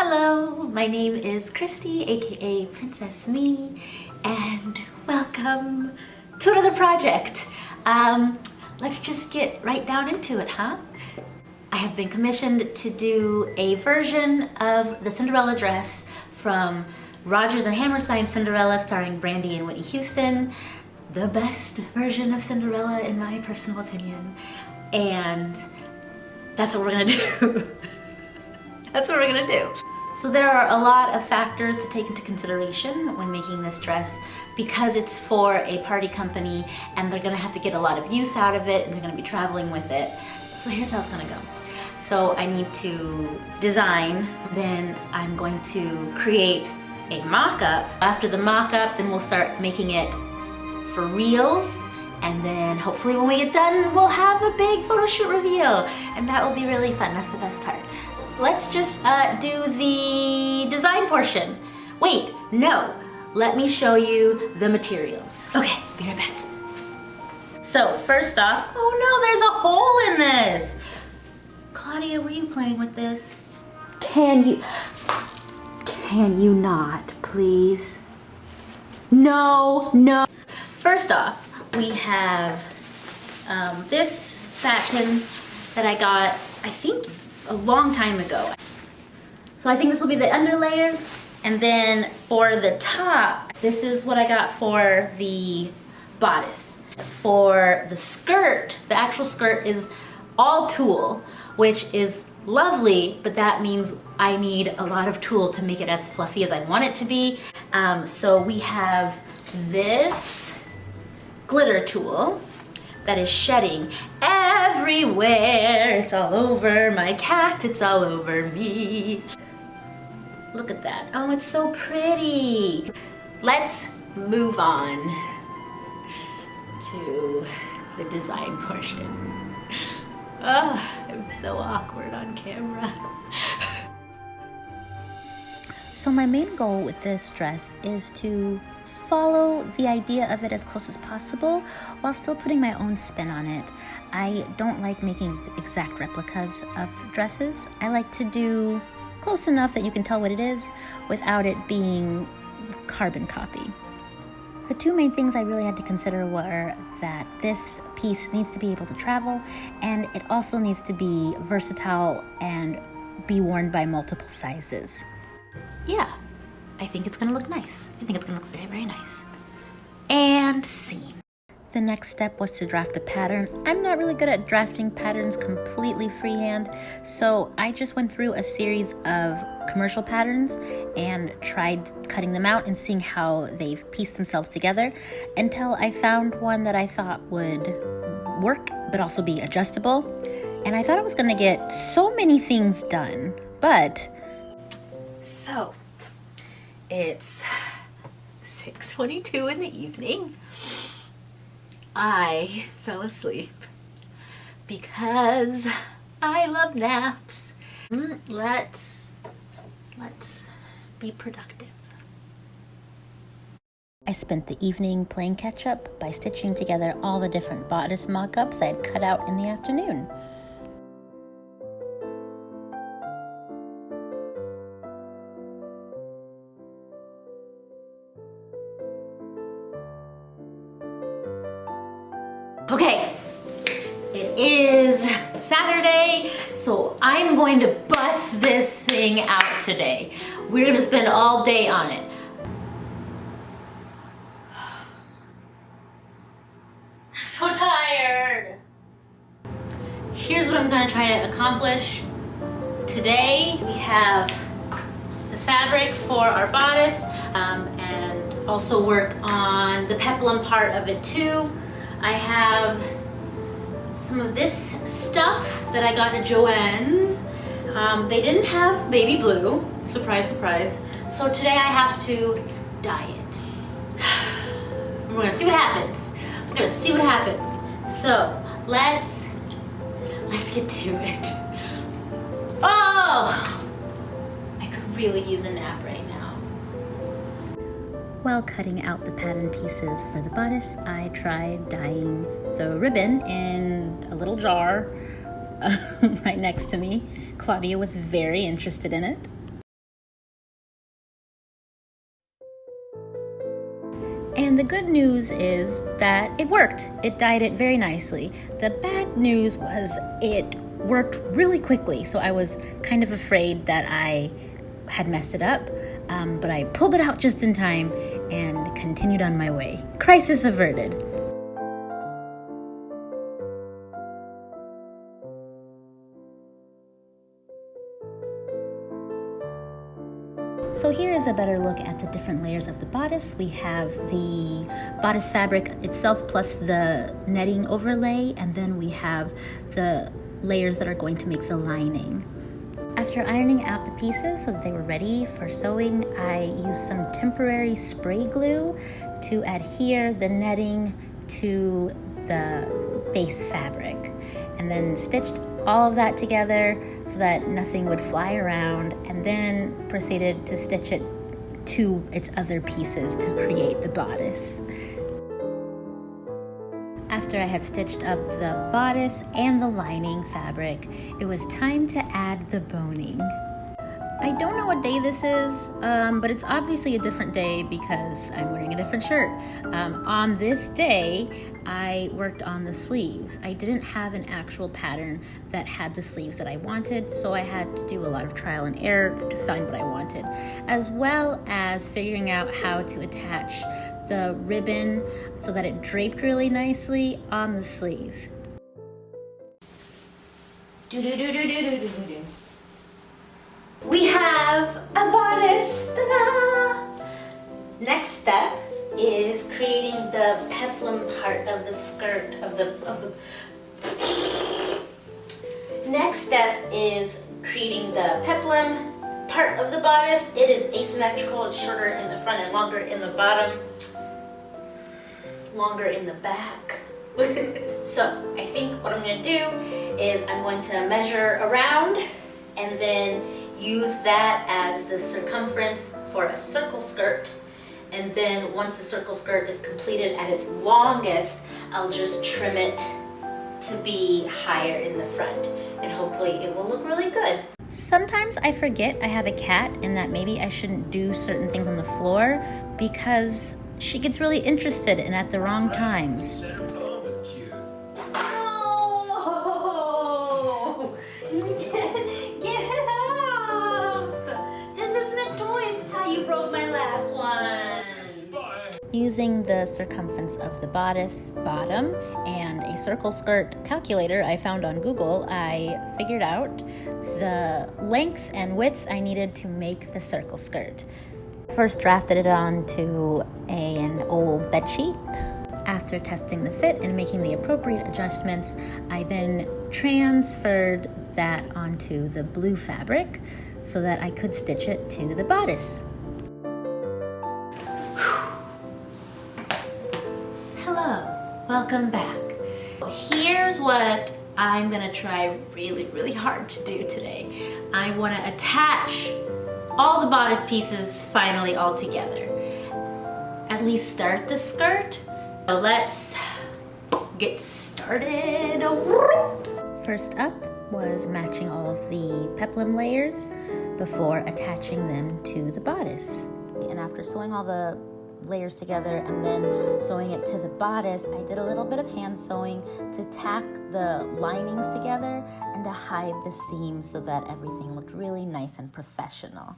Hello, my name is Christy, aka Pryncessme, and welcome to another project. Let's just get right down into it, huh? I have been commissioned to do a version of the Cinderella dress from Rodgers and Hammerstein's Cinderella starring Brandy and Whitney Houston. The best version of Cinderella in my personal opinion. And that's what we're gonna do. That's what we're gonna do. So there are a lot of factors to take into consideration when making this dress because it's for a party company and they're gonna have to get a lot of use out of it and they're gonna be traveling with it. So here's how it's gonna go. So I need to design, then I'm going to create a mock-up. After the mock-up, then we'll start making it for reals, and then hopefully when we get done, we'll have a big photo shoot reveal, and that will be really fun. That's the best part. Let's just do the design portion. Wait, no. Let me show you the materials. Okay, be right back. So first off, oh no, there's a hole in this. Claudia, were you playing with this? Can you not, please? No. First off, we have this satin that I got, I think, a long time ago. So I think this will be the underlayer. And then for the top, this is what I got for the bodice. For the skirt, the actual skirt is all tulle, which is lovely, but that means I need a lot of tulle to make it as fluffy as I want it to be. So we have this glitter tulle that is shedding everywhere. It's all over my cat, it's all over me. Look at that. Oh, it's so pretty. Let's move on to the design portion. Oh, I'm so awkward on camera. So my main goal with this dress is to follow the idea of it as close as possible while still putting my own spin on it. I don't like making exact replicas of dresses. I like to do close enough that you can tell what it is without it being carbon copy. The two main things I really had to consider were that this piece needs to be able to travel and it also needs to be versatile and be worn by multiple sizes. Yeah, I think it's gonna look nice. I think it's gonna look very, very nice. And scene. The next step was to draft a pattern. I'm not really good at drafting patterns completely freehand, so I just went through a series of commercial patterns and tried cutting them out and seeing how they've pieced themselves together until I found one that I thought would work but also be adjustable. And I thought I was gonna get so many things done, but so it's 6:22 in the evening. I fell asleep because I love naps. Let's be productive. I spent the evening playing catch up by stitching together all the different bodice mock-ups I had cut out in the afternoon. Okay, it is Saturday, so I'm going to bust this thing out today. We're gonna spend all day on it. I'm so tired. Here's what I'm gonna try to accomplish. Today, we have the fabric for our bodice and also work on the peplum part of it too. I have some of this stuff that I got at Joann's. They didn't have baby blue, surprise, surprise. So today I have to dye it. We're gonna see what happens. We're gonna see what happens. So let's get to it. Oh, I could really use a nap right now. While cutting out the pattern pieces for the bodice, I tried dyeing the ribbon in a little jar right next to me. Claudia was very interested in it. the good news is that it worked. It dyed it very nicely. The bad news was it worked really quickly, so I was kind of afraid that I had messed it up, but I pulled it out just in time and continued on my way. Crisis averted. So here is a better look at the different layers of the bodice. We have the bodice fabric itself plus the netting overlay, and then we have the layers that are going to make the lining. After ironing out the pieces so that they were ready for sewing, I used some temporary spray glue to adhere the netting to the base fabric, and then stitched all of that together so that nothing would fly around, and then proceeded to stitch it to its other pieces to create the bodice. After I had stitched up the bodice and the lining fabric, it was time to add the boning. I don't know what day this is, but it's obviously a different day because I'm wearing a different shirt. On this day, I worked on the sleeves. I didn't have an actual pattern that had the sleeves that I wanted, so I had to do a lot of trial and error to find what I wanted, as well as figuring out how to attach the ribbon so that it draped really nicely on the sleeve. We have a bodice. Ta-da! Next step is creating the peplum part of the skirt of the Next step is creating the peplum part of the bodice. It is asymmetrical. It's shorter in the front and longer in the bottom, longer in the back. So I think what I'm going to do is I'm going to measure around and then use that as the circumference for a circle skirt. And then once the circle skirt is completed at its longest, I'll just trim it to be higher in the front, and hopefully it will look really good. Sometimes I forget I have a cat and that maybe I shouldn't do certain things on the floor because she gets really interested and at the wrong times. Using the circumference of the bodice bottom and a circle skirt calculator I found on Google, I figured out the length and width I needed to make the circle skirt. First drafted it onto an old bed sheet. After testing the fit and making the appropriate adjustments, I then transferred that onto the blue fabric so that I could stitch it to the bodice. Welcome back. Here's what I'm gonna try really hard to do today. I wanna attach all the bodice pieces finally all together. At least start the skirt. So let's get started. First up was matching all of the peplum layers before attaching them to the bodice. And after sewing all the layers together and then sewing it to the bodice, I did a little bit of hand sewing to tack the linings together and to hide the seam so that everything looked really nice and professional.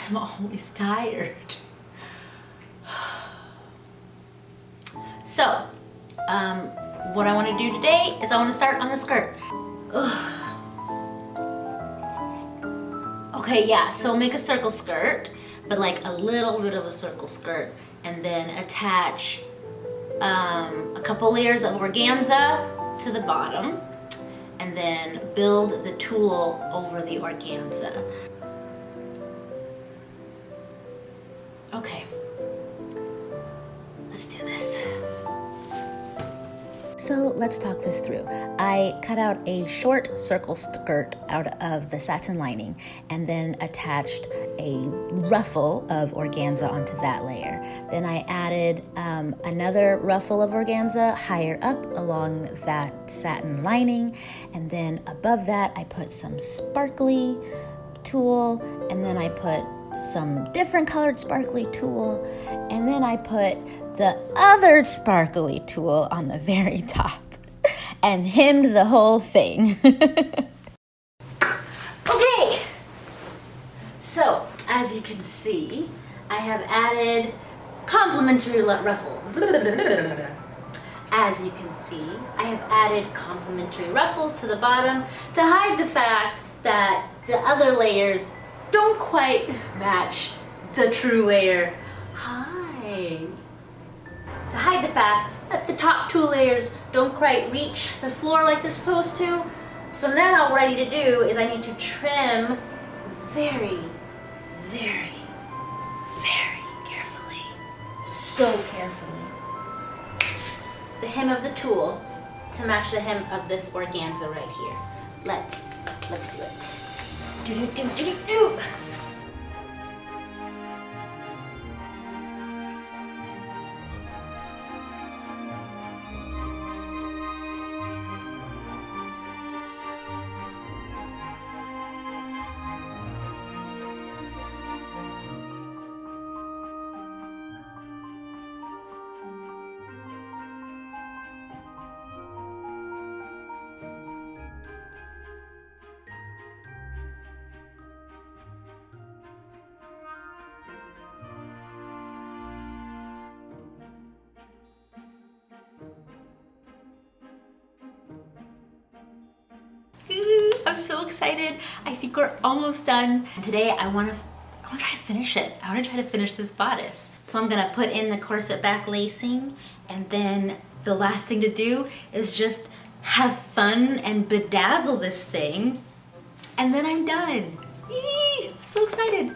I'm always tired. So, what I want to do today is I want to start on the skirt. Okay, yeah, so make a circle skirt, but like a little bit of a circle skirt, and then attach a couple layers of organza to the bottom, and then build the tulle over the organza. Okay, let's do this. So let's talk this through. I cut out a short circle skirt out of the satin lining and then attached a ruffle of organza onto that layer. Then I added another ruffle of organza higher up along that satin lining, and then above that I put some sparkly tulle, and then I put some different colored sparkly tulle, and then I put the other sparkly tulle on the very top and hemmed the whole thing. Okay, so as you can see, I have added complimentary ruffle. As you can see, I have added complimentary ruffles to the bottom to hide the fact that the other layers don't quite match the true layer. Hi. To hide the fact that the top two layers don't quite reach the floor like they're supposed to. So now what I need to do is I need to trim very, very, very carefully. So carefully. The hem of the tulle to match the hem of this organza right here. Let's do it. Do. I'm so excited. I think we're almost done. Today I want to try to finish it. I want to try to finish this bodice. So I'm gonna put in the corset back lacing, and then the last thing to do is just have fun and bedazzle this thing, and then I'm done. Eee, I'm so excited.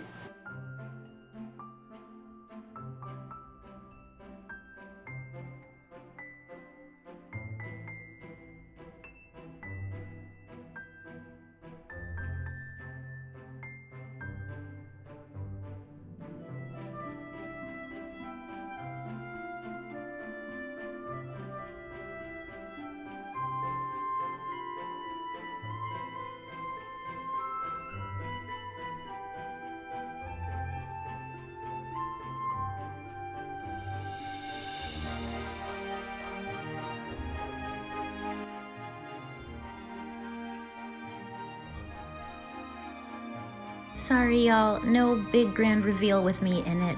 Sorry y'all, no big grand reveal with me in it.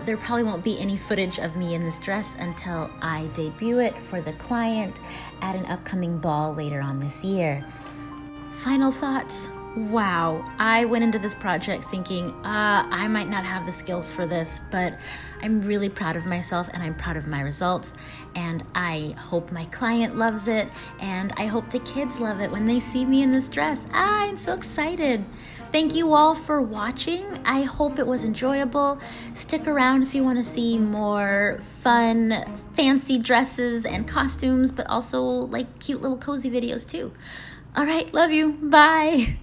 There probably won't be any footage of me in this dress until I debut it for the client at an upcoming ball later on this year. Final thoughts. Wow, I went into this project thinking, I might not have the skills for this, but I'm really proud of myself and I'm proud of my results, and I hope my client loves it, and I hope the kids love it when they see me in this dress. I'm so excited. Thank you all for watching. I hope it was enjoyable. Stick around if you want to see more fun, fancy dresses and costumes, but also like cute little cozy videos too. All right, love you. Bye.